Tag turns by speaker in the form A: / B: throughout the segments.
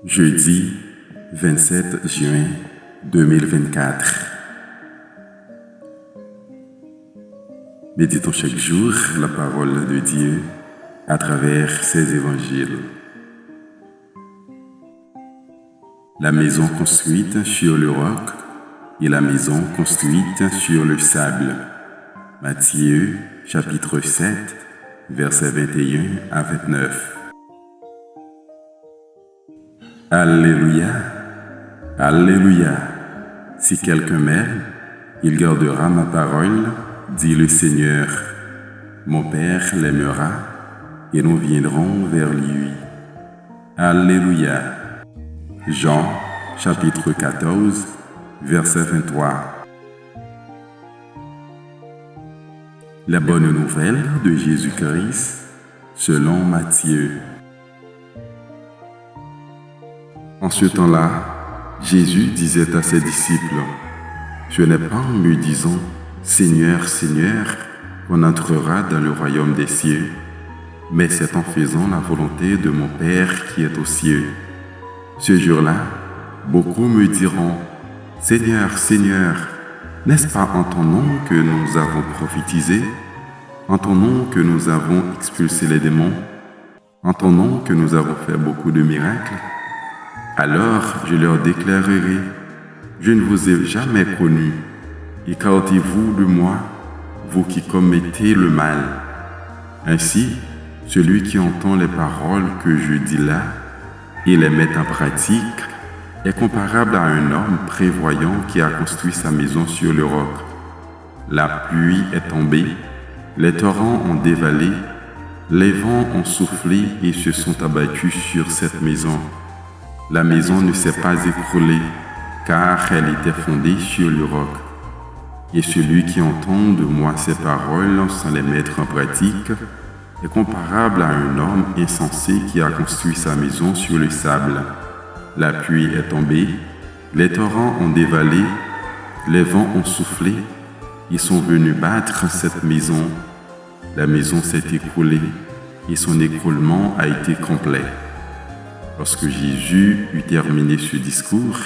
A: Jeudi 27 juin 2024. Méditons chaque jour la parole de Dieu à travers ses évangiles. La maison construite sur le roc et la maison construite sur le sable. Matthieu chapitre 7, versets 21 à 29. Alléluia, Alléluia. Si quelqu'un m'aime, il gardera ma parole, dit le Seigneur. Mon Père l'aimera, et nous viendrons vers lui. Alléluia. Jean, chapitre 14, verset 23. La bonne nouvelle de Jésus-Christ selon Matthieu. En ce temps-là, Jésus disait à ses disciples, « Ce n'est pas en me disant « Seigneur, Seigneur » qu'on entrera dans le royaume des cieux, mais c'est en faisant la volonté de mon Père qui est aux cieux. » Ce jour-là, beaucoup me diront, « Seigneur, Seigneur, n'est-ce pas en ton nom que nous avons prophétisé, en ton nom que nous avons expulsé les démons, en ton nom que nous avons fait beaucoup de miracles ?» Alors je leur déclarerai, « Je ne vous ai jamais connus. Écartez-vous de moi, vous qui commettez le mal. » Ainsi, celui qui entend les paroles que je dis là et les met en pratique est comparable à un homme prévoyant qui a construit sa maison sur le roc. La pluie est tombée, les torrents ont dévalé, les vents ont soufflé et se sont abattus sur cette maison. La maison ne s'est pas écroulée, car elle était fondée sur le roc. Et celui qui entend de moi ces paroles sans les mettre en pratique est comparable à un homme insensé qui a construit sa maison sur le sable. La pluie est tombée, les torrents ont dévalé, les vents ont soufflé, ils sont venus battre cette maison. La maison s'est écroulée et son écroulement a été complet. Lorsque Jésus eut terminé ce discours,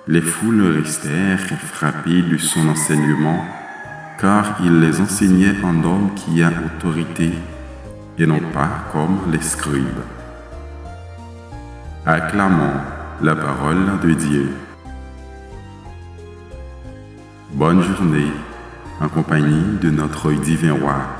A: les foules restèrent frappées de son enseignement, car il les enseignait en homme qui a autorité, et non pas comme les scribes. Acclamons la parole de Dieu. Bonne journée en compagnie de notre divin roi.